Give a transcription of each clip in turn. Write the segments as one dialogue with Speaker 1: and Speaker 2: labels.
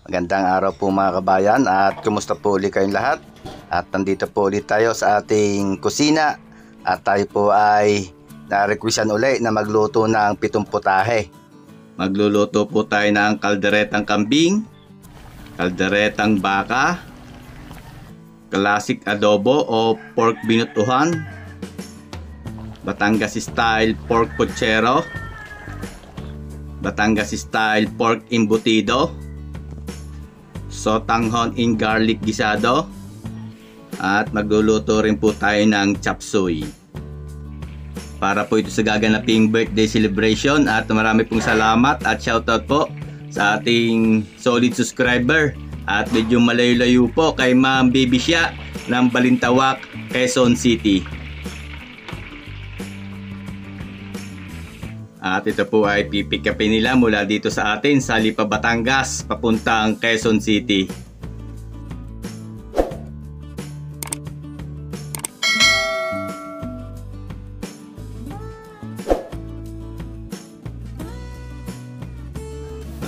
Speaker 1: Magandang araw po mga kabayan at kumusta po ulit kayong lahat. At nandito po ulit tayo sa ating kusina at tayo po ay na-requestan ulit na magluto ng pitong putahe. Magluluto po tayo ng kalderetang kambing, kalderetang baka, classic adobo o pork binutuhan, Batangas style pork puchero, Batangas style pork embutido, sotanghon in garlic gisado, at magluluto rin po tayo ng chop suey. Para po ito sa gaganaping birthday celebration at marami pong salamat at shoutout po sa ating solid subscriber at medyo malayo-layo po kay Ma'am Baby Shia ng Balintawak, Quezon City. At ito po ay pipick upin nila mula dito sa atin sa Lipa, Batangas papuntang Quezon City.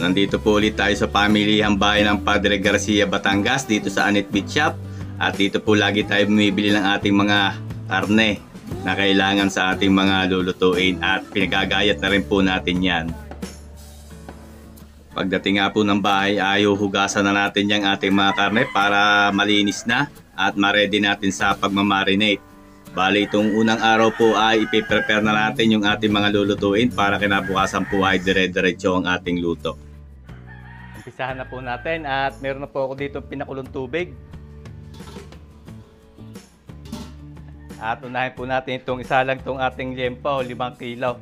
Speaker 1: Nandito po ulit tayo sa pamilihang bayan ng Padre Garcia, Batangas dito sa Anit Meat Shop. At dito po lagi tayo bumibili ng ating mga karne na kailangan sa ating mga lulutuin at pinagagayat na rin po natin yan. Pagdating nga po ng bahay ay hugasan na natin yung ating mga karne para malinis na at ma-ready natin sa pagmamarinate. Bali itong unang araw po ay ipiprepare na natin yung ating mga lulutuin para kinabukasan po ay dire-diretso ang ating luto. Umpisahan na po natin at meron na po ako dito pinakulong tubig. At unahin po natin itong isa lang itong ating liempo, 5 kilo.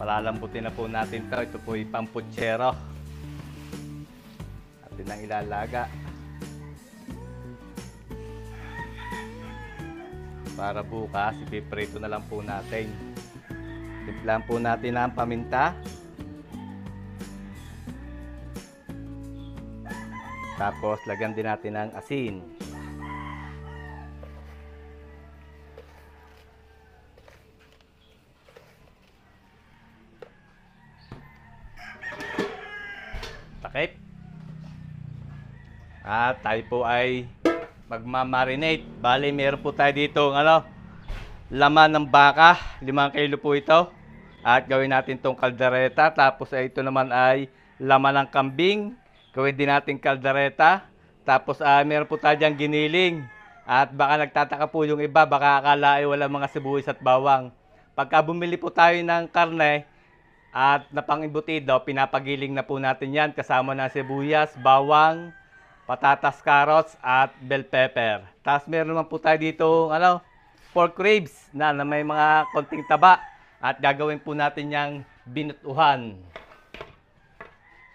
Speaker 1: Palalambutin na po natin ito. Ito po yung pamputsero. Atin ang ilalaga. Para bukas, ipiprito na lang po natin. Timplahan po natin ang paminta. Tapos lagyan din natin ng asin. Takip. At tayo po ay magmamarinate. Bali, meron po tayo dito laman ng baka, 5 kilo po ito. At gawin natin itong kaldereta. Tapos ito naman ay laman ng kambing. Gawin din natin kaldereta. Tapos meron po tayo diyang giniling. At baka nagtataka po yung iba, baka akala ay wala mga sibuyas at bawang. Pagka bumili po tayo ng karne at napang-embutido, pinapagiling na po natin yan kasama ng sibuyas, bawang, patatas, carrots at bell pepper. Tapos meron naman po tayo dito pork ribs na may mga konting taba at gagawin po natin yang binutuhan.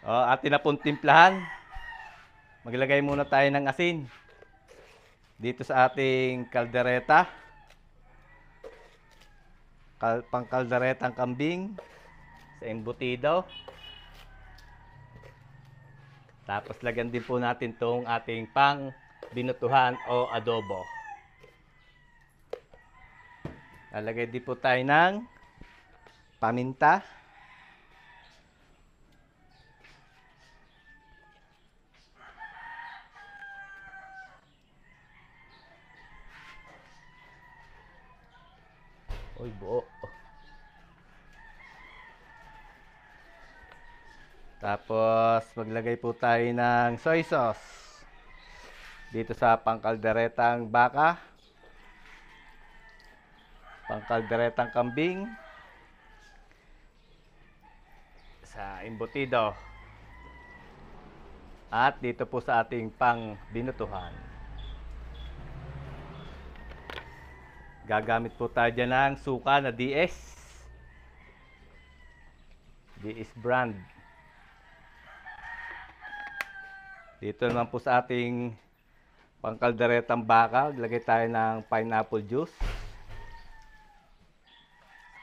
Speaker 1: Atin na pong timplahan. Maglagay muna tayo ng asin dito sa ating kaldereta. Pang-kalderetang kambing sa embutido. Tapos lagyan din po natin tong ating pang binutuhan o adobo. Lalagay din po tayo ng paminta. Uy, buo. Tapos maglagay po tayo ng soy sauce dito sa pangkalderetang baka, pangkalderetang kambing, sa embutido, at dito po sa ating pang binutuhan. Gagamit po tayo dyan ng suka na DS brand. Dito naman po sa ating pangkalderetang baka, lagay tayo ng pineapple juice.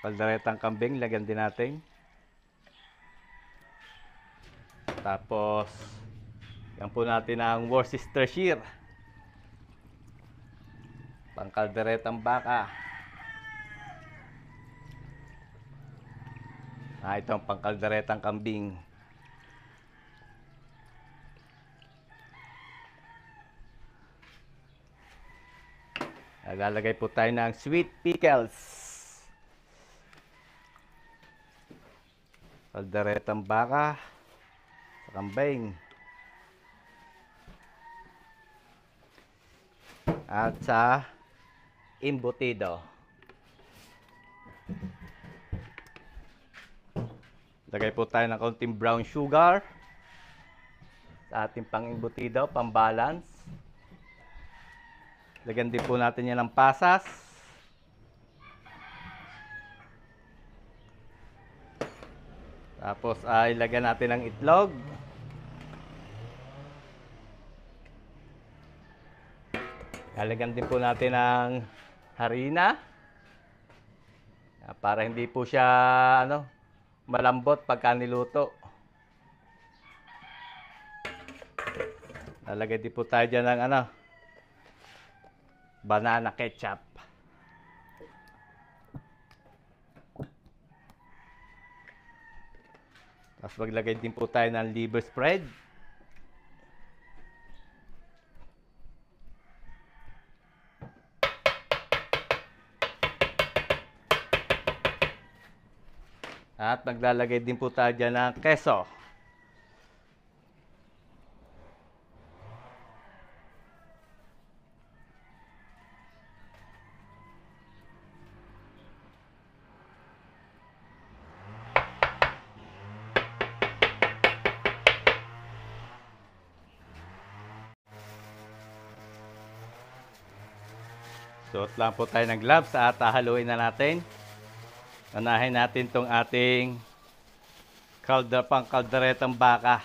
Speaker 1: Kalderetang kambing, lagyan din natin. Tapos, yan po natin ang Worcestershire. Pangkalderetang baka. Ito ang pangkalderetang kambing. Lalagay po tayo ng sweet pickles. Kalderetang baka sa kambing. At sa embutido. Lagay po tayo ng kaunting brown sugar sa ating pang-embutido, pang-balance. Lagyan din po natin yan ng pasas. Tapos ay lagyan natin ng itlog. Lalagyan din po natin ng harina. Para hindi po siya malambot pagka niluto. Lalagay din po tayo dyan ng banana ketchup. Tapos maglagay din po tayo ng liver spread. At maglalagay din po tayo dyan ng keso. Suot lang po tayo ng gloves at haluin na natin. Unahin natin tong ating kalderetang baka.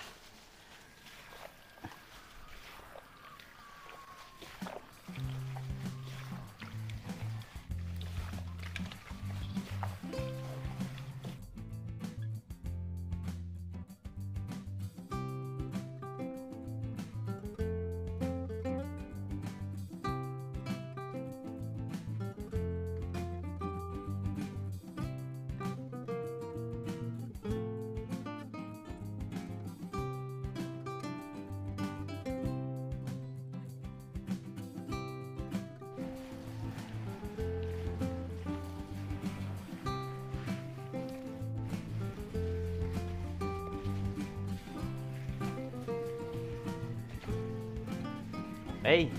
Speaker 1: Okay.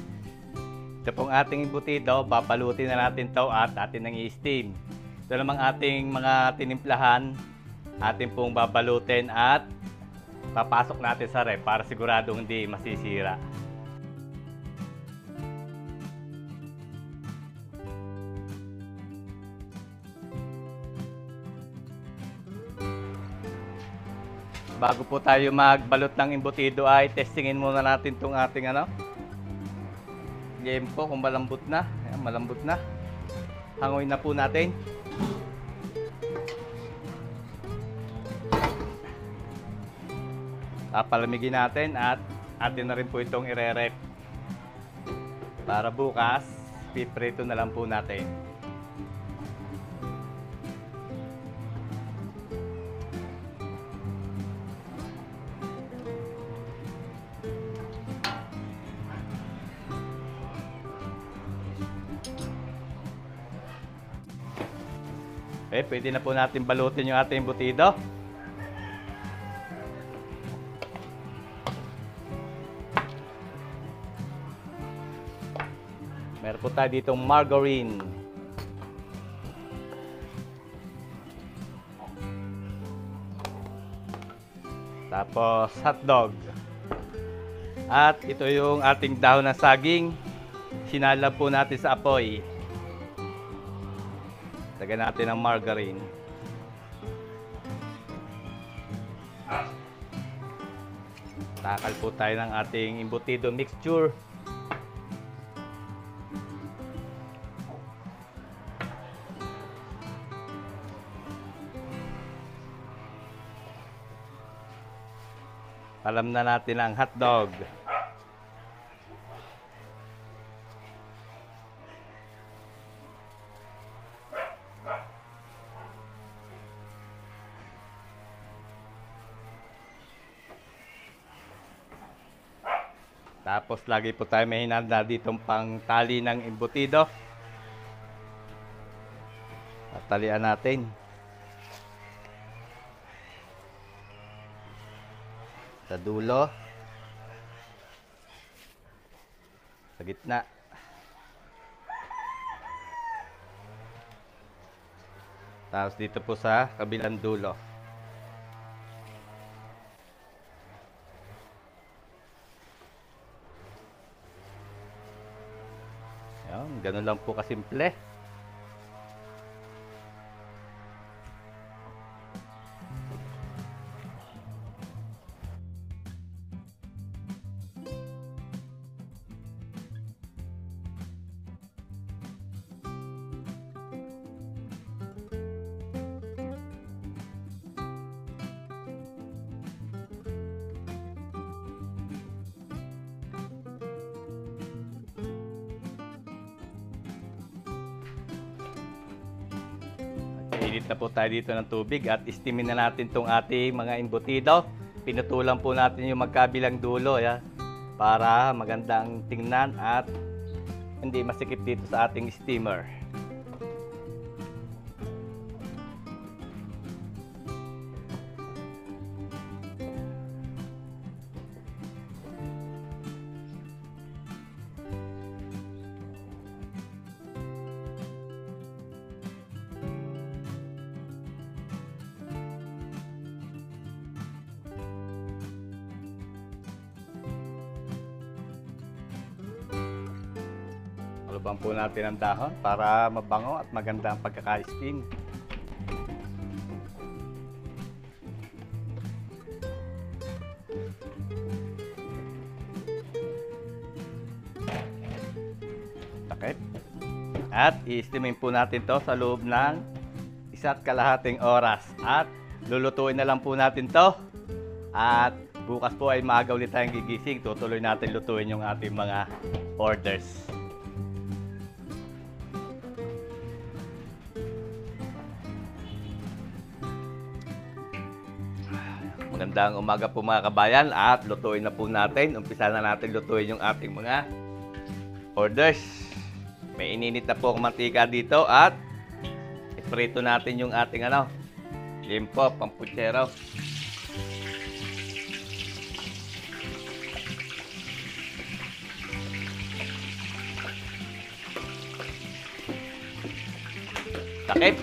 Speaker 1: Ito pong ating embutido, papalutin na natin to at atin nang i-steam. Ito namang ating mga tinimplahan, atin pong babalutin at papasok natin sa ref para siguradong hindi masisira. Bago po tayo magbalot ng embutido ay testingin muna natin itong ating liempo kung malambot na. Ayan, malambot na. Hanguin na po natin. Papalamigin natin at atin na rin po itong ire-rep. Para bukas, piprito na lang po natin. Okay, pwede na po natin balutin yung ating embutido. Meron po tayo ditong margarine. Tapos hotdog. At ito yung ating dahon ng saging. Sinalab po natin sa apoy. Lagyan natin ng margarine. Takal po tayo ng ating embutido mixture. Palam na natin ang hotdog. Tapos lagi po tayo may hinanda ditong pang tali ng embutido. tatalian natin. Sa dulo. Sa gitna. Tapos dito po sa kabilang dulo. Yan, ganun lang po kasimple. Init na po tayo dito ng tubig at istimin na natin itong ating mga embutido. Pinutulan po natin yung magkabilang dulo ya, para magandang tingnan at hindi masikip dito sa ating steamer. Lubang po natin ang dahon para mabango at maganda ang pagkaka-steam. Takip. At i-steamin po natin to sa loob ng 1.5 oras. At lulutuin na lang po natin to. At bukas po ay maaga ulit tayong gigising. Tutuloy natin lutuin yung ating mga orders. Magandang umaga po mga kabayan at lutuin na po natin. Umpisa na natin lutuin yung ating mga orders. May ininit na po ang mantika dito at iprito natin yung ating limpo, pamputsero. Takip.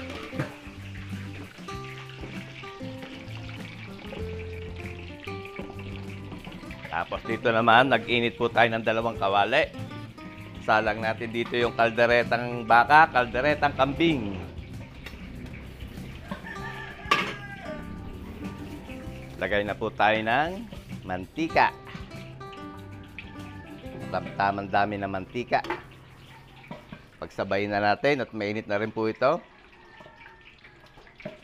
Speaker 1: Tapos dito naman, nag-init po tayo ng 2 kawali. Salang natin dito yung kalderetang baka, kalderetang kambing. Lagay na po tayo ng mantika. Tamang dami ng mantika. Pagsabayin na natin at mainit na rin po ito.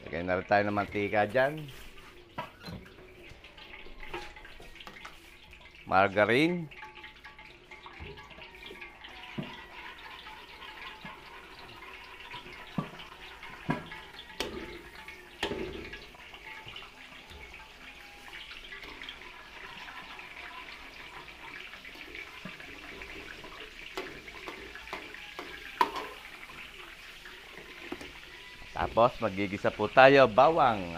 Speaker 1: Lagay na rin tayo ng mantika dyan. Margarine. Tapos magigisa po tayo bawang.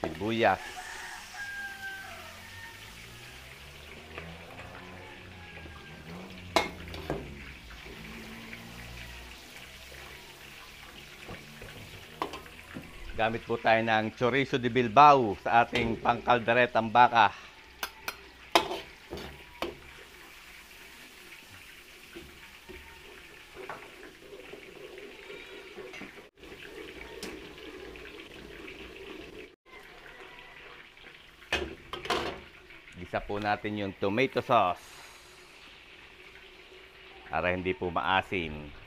Speaker 1: Sibuyas. Gamit po tayo ng chorizo de Bilbao sa ating pangkalderetang baka. Gisa po natin yung tomato sauce para hindi po maasim.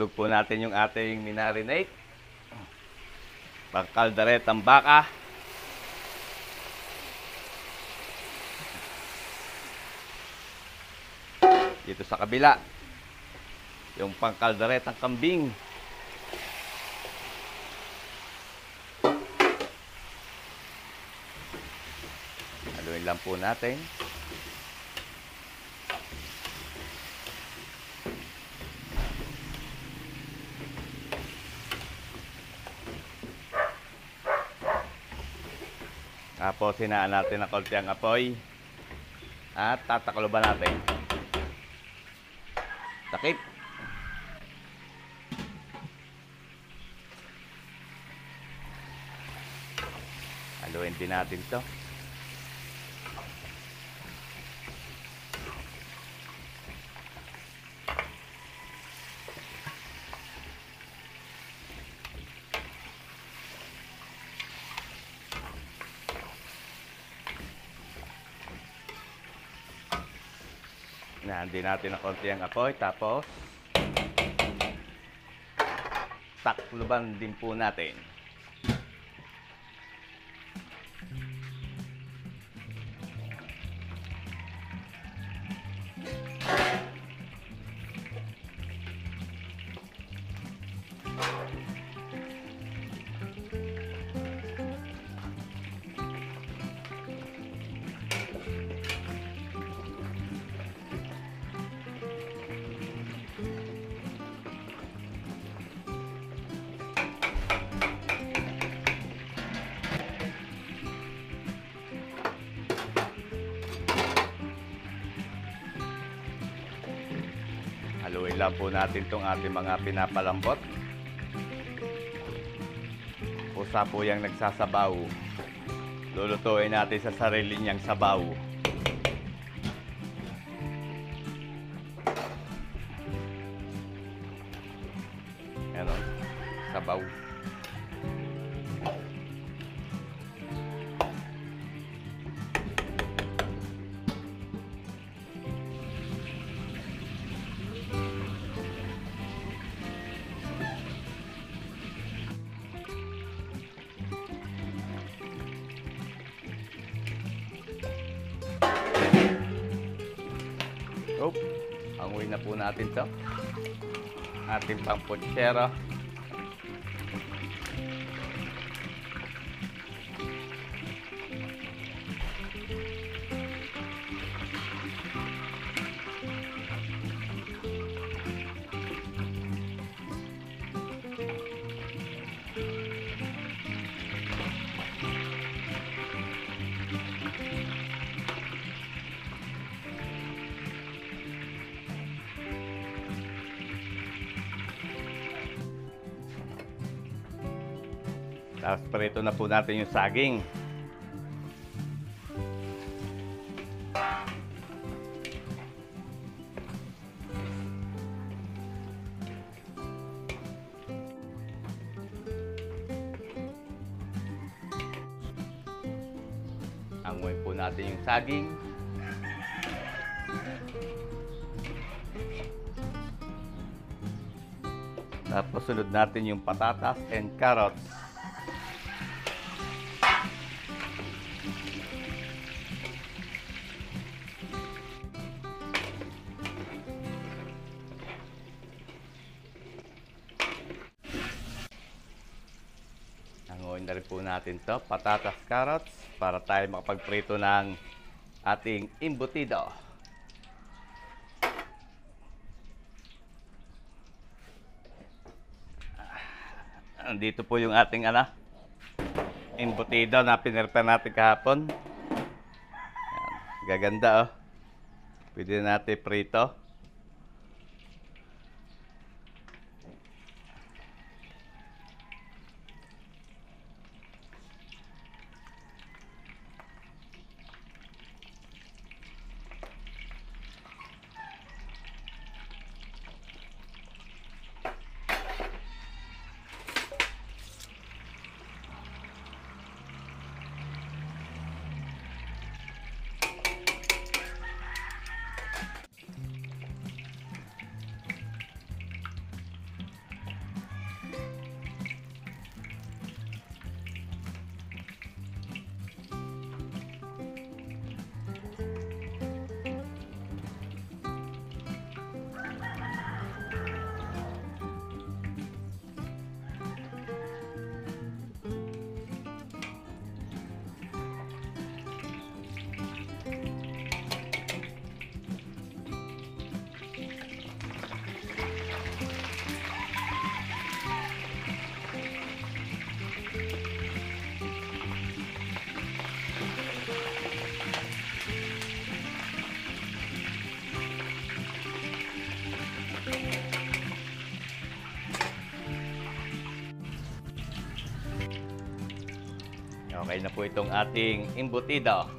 Speaker 1: Ihulog po natin yung ating minarinate. Pangkalderetang baka. Dito sa kabila, yung pangkalderetang kambing. Haluin lang po natin. Tapos hinaan natin ng konti ang apoy at tatakloban natin. Takip. Haluin din natin to. Hinahandi natin ng konti ang apoy, tapos takluban din po natin. Haluin lang po natin itong ating mga pinapalambot. Pusa po yung nagsasabaw. Lulutuin natin sa sarili niyang sabaw. Ano? Sabaw. Oh, hanguin na po natin to. Ating pangputsera. Tapos prito na po natin yung saging. Anguin po natin yung saging. Tapos sunod natin yung patatas and carrots. Hanguin na rin po natin to, patatas, carrots, para tayo makapagprito ng ating embutido. Andito po yung ating embutido na pinirpa natin kahapon. Yan. Gaganda oh. Pwede natin prito. Okay na po itong ating embutido.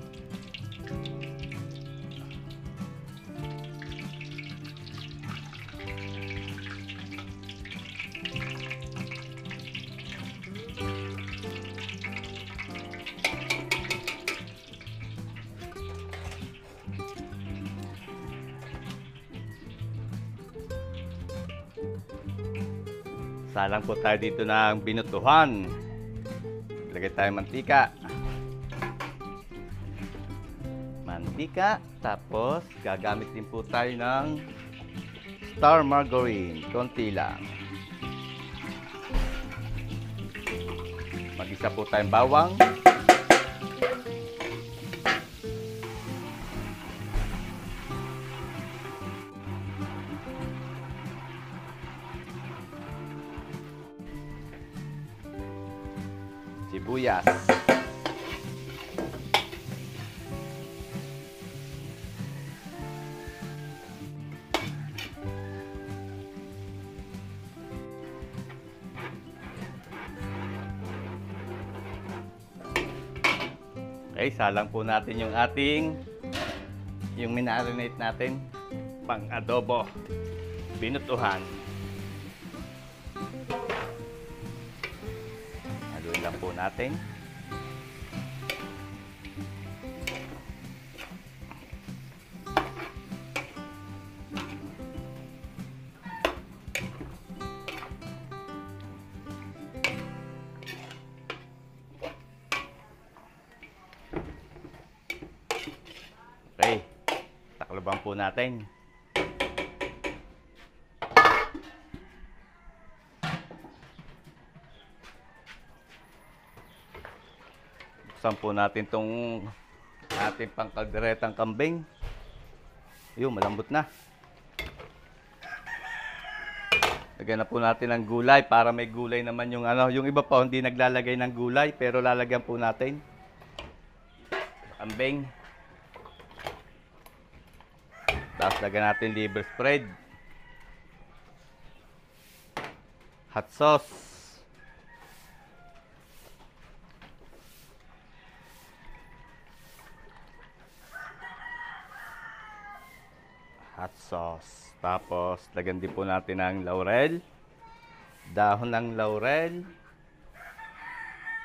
Speaker 1: Salang po tayo dito ng binutuhan. Lagay tayo mantika. Mantika. Tapos, gagamit din po tayo ng star margarine. Konti lang. Mag-isa po tayong bawang. Sibuyas. Okay, salang po natin yung minarinate natin pang adobo. Binutuhan. Haluin lang po natin. Okay, takloban po natin. Buksan po natin itong ating pangkalderetang kambing. Yun, malambot na. Lagyan na po natin ng gulay para may gulay naman yung yung iba pa hindi naglalagay ng gulay pero lalagyan po natin. Kambing. Tapos lagyan natin liver spread. Hot sauce. Hot sauce. Tapos lagyan din po natin ng laurel. Dahon ng laurel.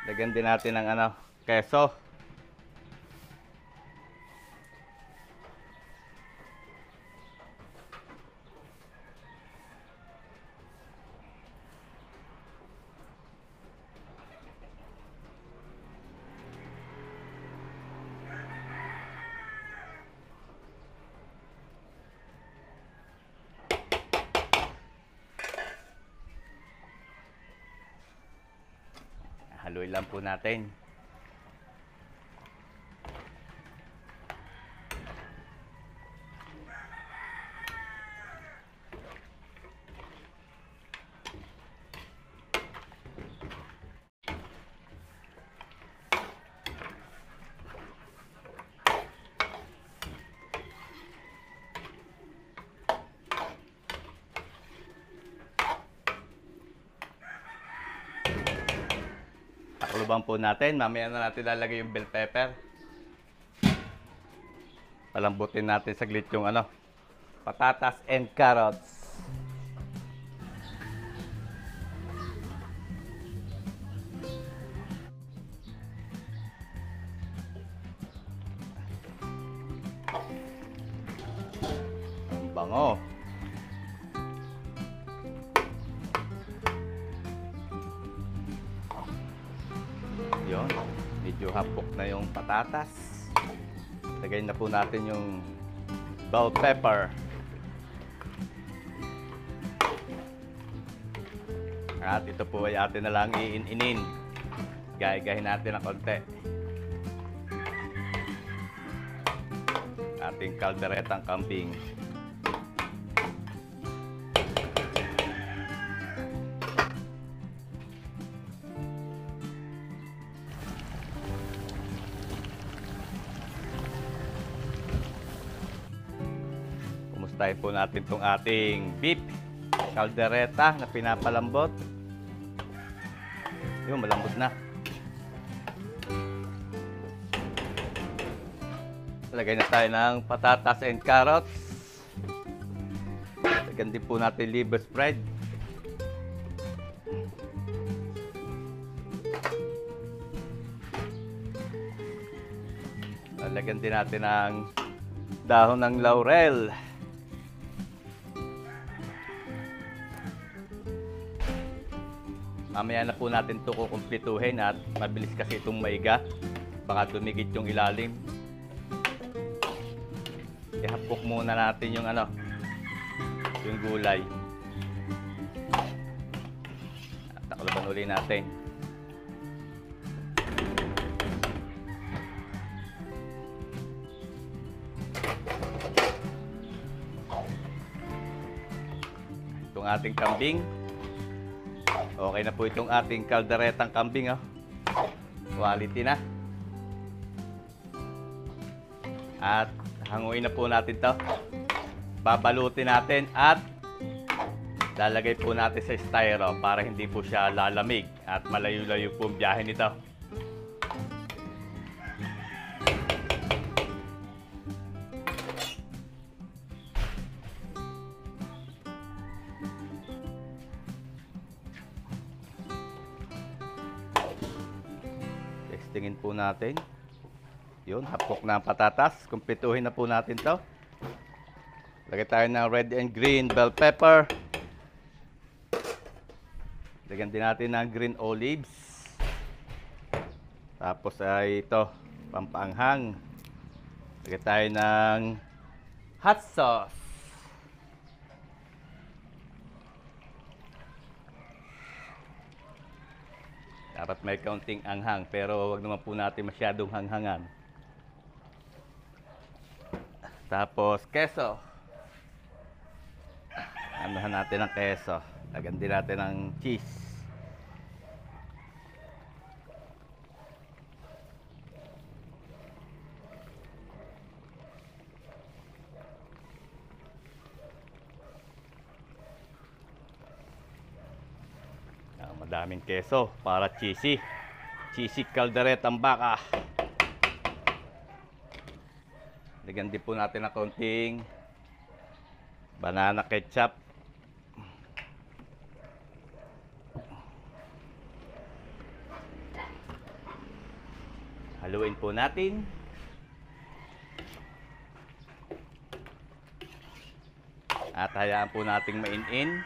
Speaker 1: Lagyan din natin ng keso. Haluin lang po natin. Takloban po natin. Mamaya na natin lalagay yung bell pepper. Palambutin natin saglit yung patatas and carrots. Ang bango. Yun, medyo hapok na yung patatas. Lagay na po natin yung bell pepper. At ito po ay atin na lang iin-inin. Gaya-gahin natin ng konti. Ating kalderetang kambing. Kumustahin po natin itong ating beef kaldereta na pinapalambot. Yun, malambot na. Lagay na tayo ng patatas and carrots. Lagyan din po natin liver spread. Lagyan din natin ng dahon ng laurel. Mamaya na po natin ito kukumpletuhin at mabilis kasi itong maiga. Baka dumikit yung ilalim. Ihapok muna natin yung yung gulay. At takloban uli natin. Itong ating kambing. Okay na po itong ating kalderetang kambing. Quality na. At hanguin na po natin to. Babalutin natin at lalagay po natin sa styro para hindi po siya lalamig at malayo-layo po ang biyahe nito. Testingin po natin. Yun, hapok na ang patatas. Kumpletuhin na po natin to. Lagay tayo ng red and green bell pepper. Lagyan din natin ng green olives. Tapos ay ito, pampaanghang. Lagay tayo ng hot sauce. Dapat may kaunting anghang, pero wag naman po natin masyadong hanghangan. Tapos keso. Anuhan natin ng keso. Lagyan din natin ng cheese. Madaming keso para cheesy. Cheesy kalderetang baka. Lagyan din po natin ng konting banana ketchup. Haluin po natin. At hayaan po nating mainin.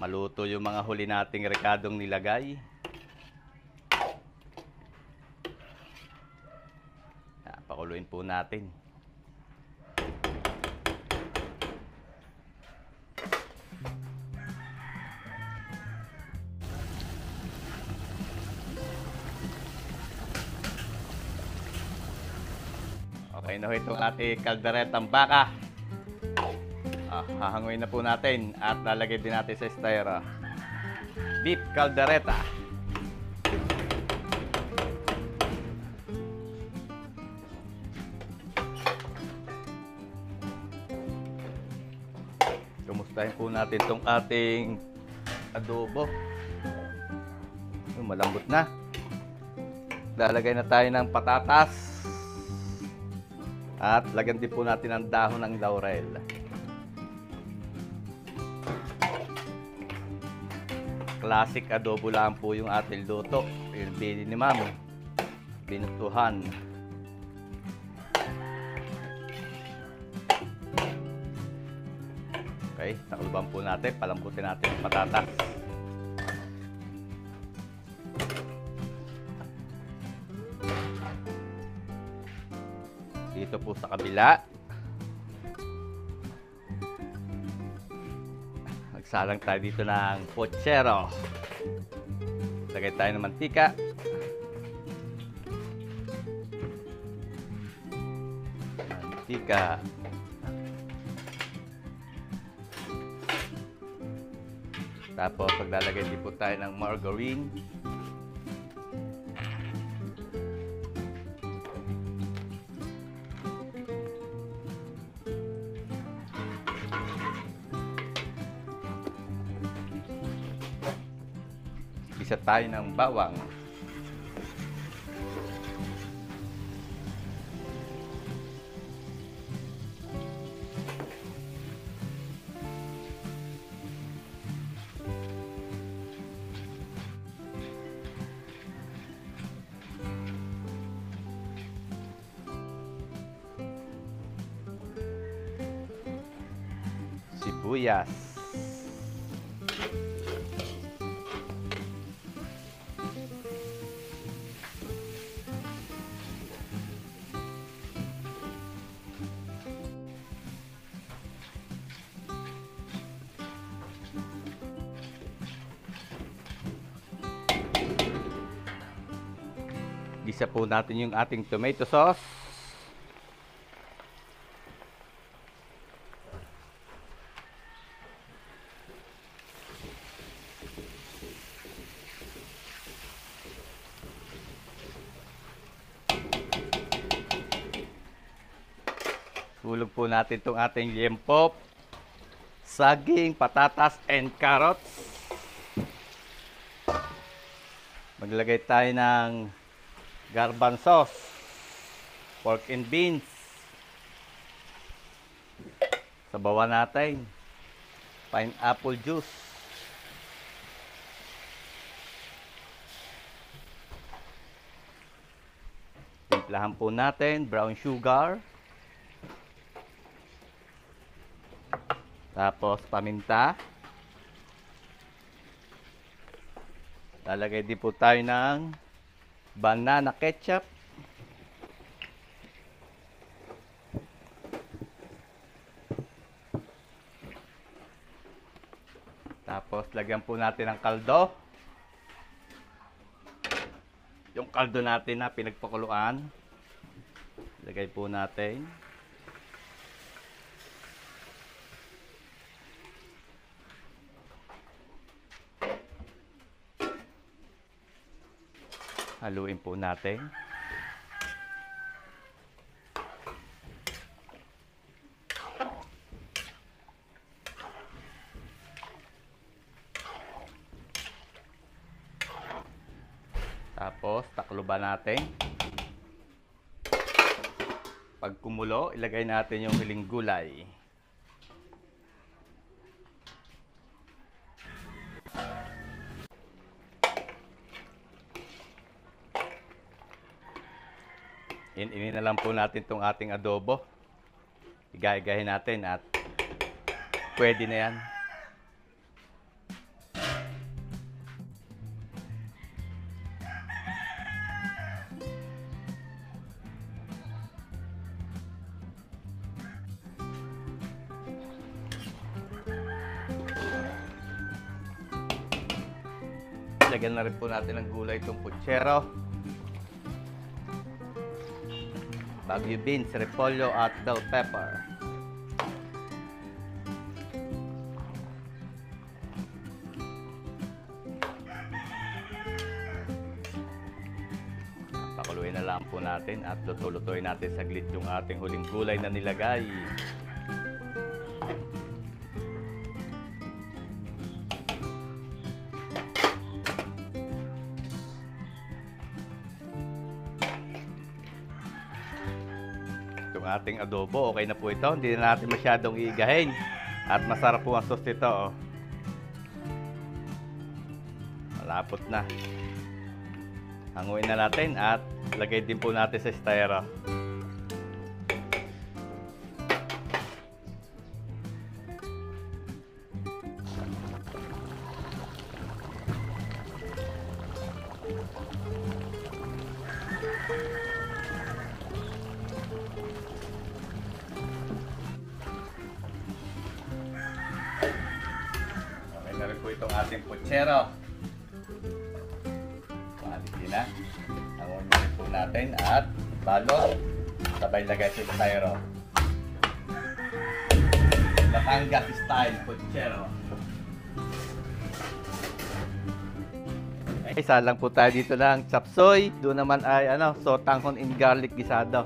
Speaker 1: Maluto yung mga huli nating rekadong nilagay. Pakuluin po natin. Okay na ho itong ating kalderetang baka. Hahanguin na po natin at lalagay din natin sa styro. Beef caldereta. Kumustahin po natin itong ating adobo. Malambot na. Lalagay na tayo ng patatas. At lagyan din po natin ang dahon ng laurel. Classic adobo lang po yung ating luto. Yung bili ni Mamo. Binutuhan. Okay, takuluban po natin. Palambutin natin ang patatas. Dito po sa kabila. Magsalang tayo dito ng pochero. Lagay tayo ng mantika. Mantika. Tapos paglalagay din po tayo ng margarine. Isa tayo ng bawang. sibuyas. Gisa po natin yung ating tomato sauce. Hulog po natin itong ating liempo, saging, patatas, and carrots. Maglagay tayo ng garbanzos, pork and beans. Sabawan natin pineapple juice. Timplahan po natin brown sugar. Tapos paminta. Lalagay din po tayo ng banana ketchup. Tapos lagyan po natin ng kaldo. Yung kaldo natin na pinagpakuluan. Lagay po natin. Haluin po natin. Tapos takluban natin. Pag kumulo, ilagay natin yung huling gulay. Inin na lang po natin itong ating adobo. Iga-igahin natin at pwede na yan. Lagyan na rin po natin ng gulay itong putsero. Baguio beans, repolyo at bell pepper. Pakuluin na lang po natin at luto-lutuin natin saglit yung ating huling gulay na nilagay. Ating adobo, okay na po ito. Hindi na natin masyadong iigahin. At masarap po ang sauce nito. Oh. Malapot na. Hanguin na natin at lagay din po natin sa styro. Itong ating putsero. Quality na. Hanguin na rin po natin at balot. Sabay lagay sa styro. Batangas style putsero. Isa lang po tayo dito ng chapsoy. Doon naman ay sotanghon in garlic gisado.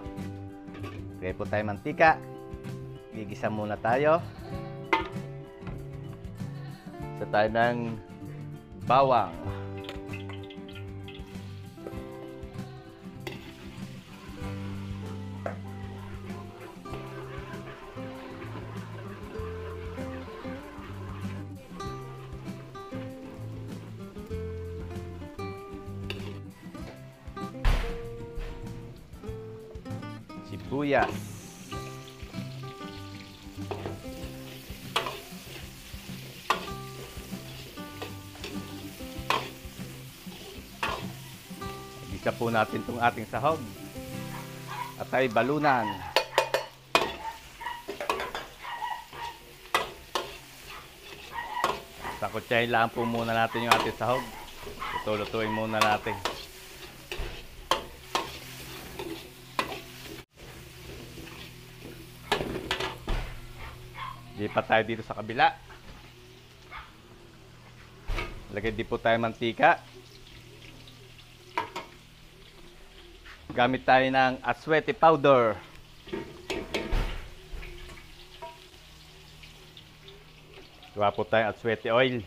Speaker 1: Lagay po tayo mantika. Gigisa muna tayo. Sa tayo ng bawang. Sibuyas. Igisa po natin itong ating sahog. At ay balunan. Sakutsahin lang po muna natin yung ating sahog. Luto-lutuin muna natin. Lipat tayo dito sa kabila. Lagay din po tayo mantika. Gamit tayo ng aswete powder. Gawa po tayo aswete oil.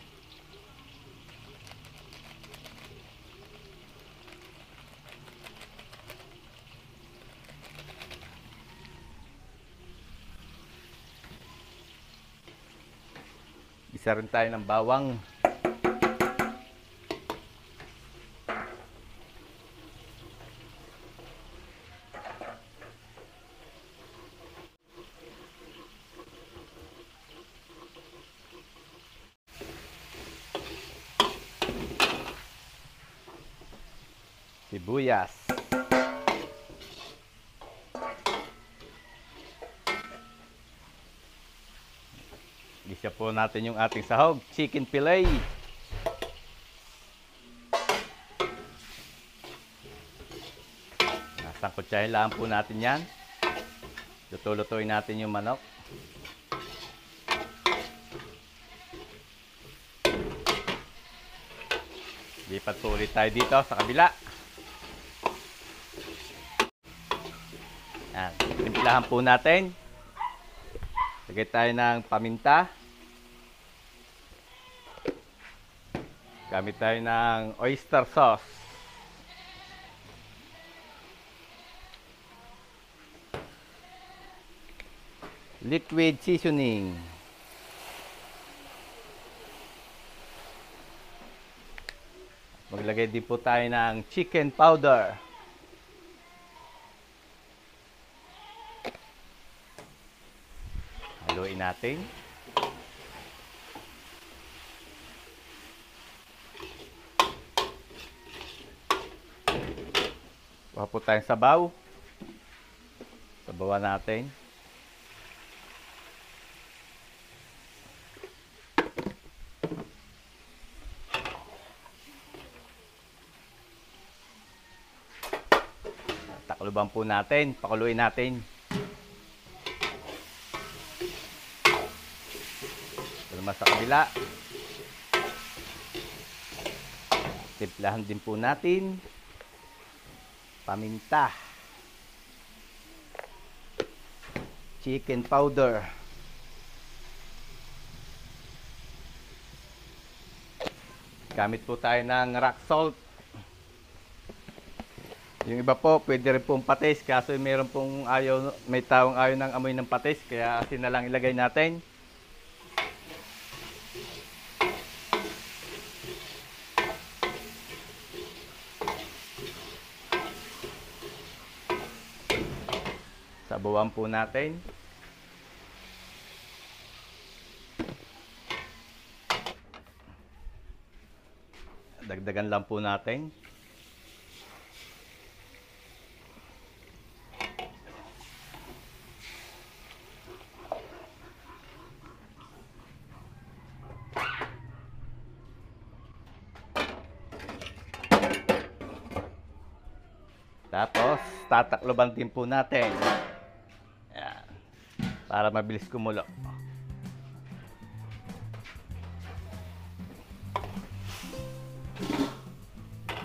Speaker 1: Isa rin tayo ng bawang. Sibuyas. Gisa po natin yung ating sahog. Chicken fillet. Sangkutsahin lang po natin yan. Luto-lutuin natin yung manok. Lipat po ulit tayo dito sa kabila. Yan. Timplahan po natin. Lagay tayo ng paminta. Gamit tayo ng oyster sauce. Liquid seasoning. Maglagay din po tayo ng chicken powder. Haluin natin. Kuha po tayong sabaw. Sabawan natin. Takluban po natin. Pakuluin natin. Naman sa kabila. Timplahan din po natin. Paminta. Chicken powder. Gamit po tayo ng rock salt. Yung iba po, pwede rin pong patis. Kaso mayroon pong ayaw, may taong ayaw ng amoy ng patis. Kaya asin na lang ilagay natin. Sabawan po natin. Dagdagan lang po natin. Tapos, tatakloban din po natin. Ayan. Para mabilis kumulo.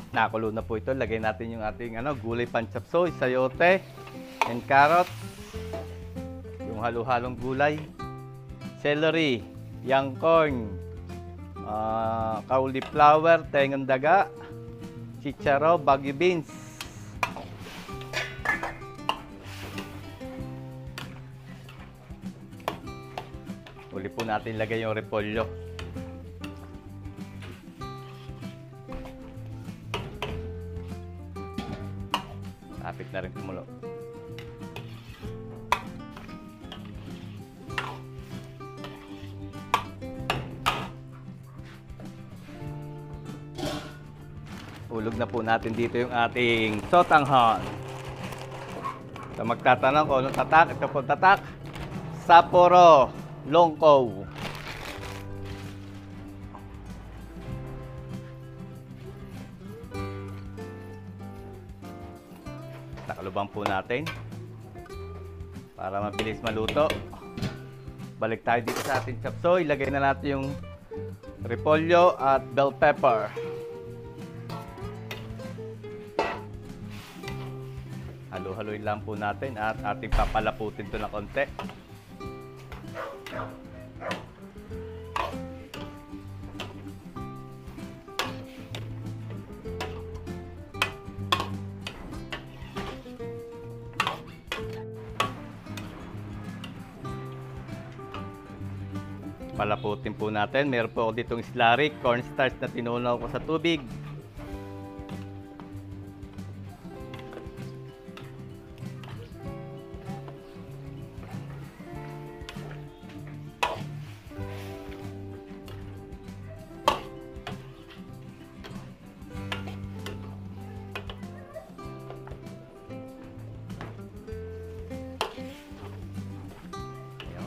Speaker 1: Nakulo na po ito. Lagay natin yung ating gulay pancapsoy, sayote, and carrots. Yung halo-halong gulay. Celery, young corn, cauliflower, tengang daga, chicharo, bagyo beans. Uli po natin lagay yung repolyo. Kapit na rin kumulo. Hulog na po natin dito yung ating sotanghon. So magtatanong ko anong tatak, ito po tatak. Sapporo Longkou. Nakalubang po natin para mabilis maluto. Balik tayo dito sa ating chop suey. Ilagay na natin yung repolyo at bell pepper. Halo-haloin lang po natin at ating papalaputin ito na konti. Palaputin po natin. Meron po ako ditong slurry, cornstarch na tinunaw ko sa tubig.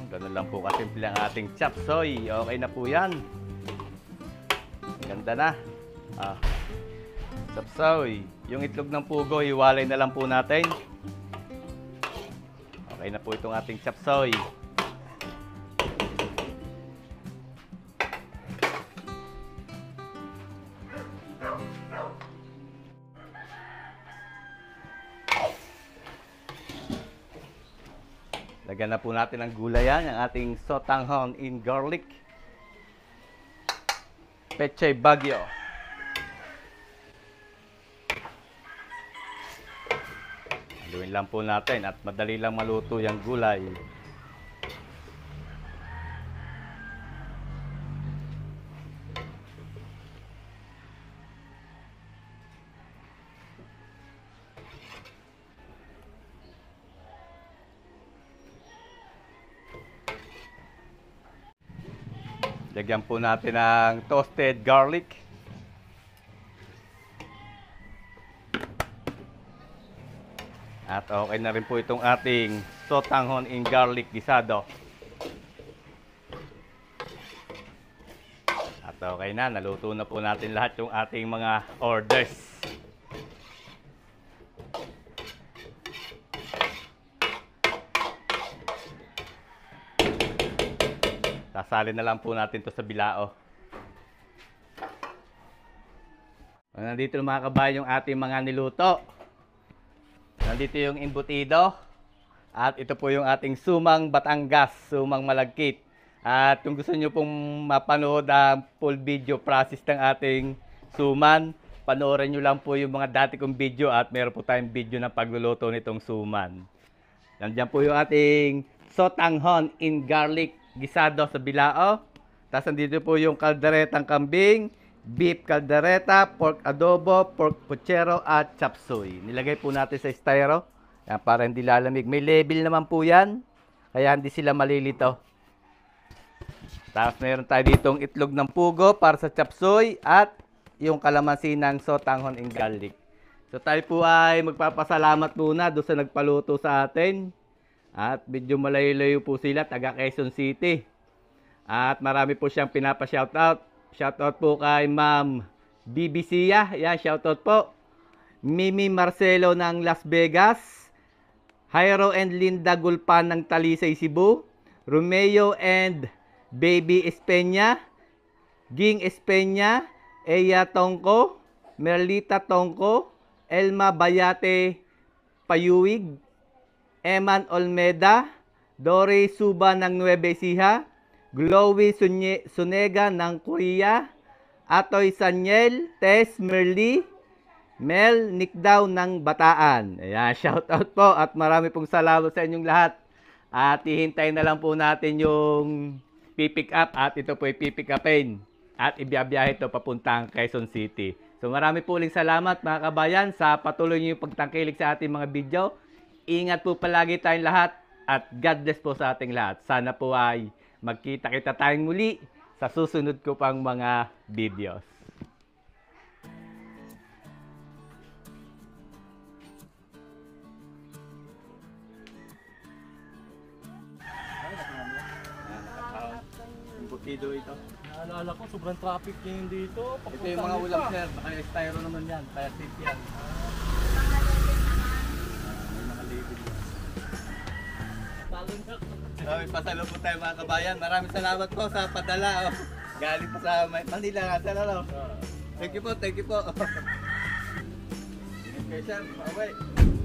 Speaker 1: Ganun lang po kasimple ang ating chop suey. Okay na po yan. Ganda na. Chop suey. Yung itlog ng pugo, hiwalay na lang po natin. Okay na po itong ating chop suey. Lagyan na po natin ng gulayan, ang ating sotanghon in garlic. Pechay Baguio. Haluin lang po natin at madali lang maluto yung gulay. Lagyan po natin ng toasted garlic. At okay na rin po itong ating sotanghon in garlic gisado. At okay na, naluto na po natin lahat yung ating mga orders. Sasalin na lang po natin to sa bilao. Nandito mga kabayan yung ating mga niluto. Nandito yung embutido. At ito po yung ating sumang Batangas, sumang malagkit. At kung gusto nyo pong mapanood ang full video process ng ating suman, panoorin nyo lang po yung mga dati kong video at meron po tayong video ng pagluluto nitong suman. Nandiyan po yung ating sotanghon in garlic gisado sa bilao. Tapos nandito po yung kalderetang kambing, beef kaldereta, pork adobo, pork puchero at chop suey. Nilagay po natin sa styro yan, para hindi lalamig. May label naman po yan, kaya hindi sila malilito. Tapos meron tayo ditong itlog ng pugo para sa chop suey at yung kalamansi ng sotanghon in garlic. So tayo po ay magpapasalamat muna doon sa nagpaluto sa atin. At medyo malayo-layo po sila, taga Quezon City. At marami po siyang pinapa-shoutout. Shoutout po kay Ma'am BBC. Yeah, shoutout po. Mimi Marcelo ng Las Vegas. Jairo and Linda Gulpan ng Talisay, Cebu. Romeo and Baby Espeña. Ging Espeña. Eya Tongko. Merlita Tongko. Elma Bayate Payuig. Eman Olmeda, Dory Suba ng Nueva Ecija, Glowy Sunega ng Korea, Atoy Sanyel, Tess Merly, Mel Nikdaw ng Bataan. Ayan, shoutout po at marami pong salamat sa inyong lahat. At hihintayin na lang po natin yung pipick up at ito po ay pipick upin at ibiyabiyahe ito papuntang Quezon City. So marami po uling salamat mga kabayan sa patuloy niyo pagtangkilik sa ating mga video. Ingat po palagi tayong lahat at God bless po sa ating lahat. Sana po ay magkita-kita tayong muli sa susunod ko pang mga videos. Sido ito.
Speaker 2: Naalala ko, sobrang traffic ngayon dito.
Speaker 1: Ito yung mga ulam sir, naka styro naman yan, fire tip yan. May mga label yan.
Speaker 2: Talon ka.
Speaker 1: May pasalo po tayo mga kabayan. Maraming salamat po sa padala. Oh. Galing po sa Manila nga sir. Ano? Thank you po, thank you po. Ingat kayo sir, bye-bye.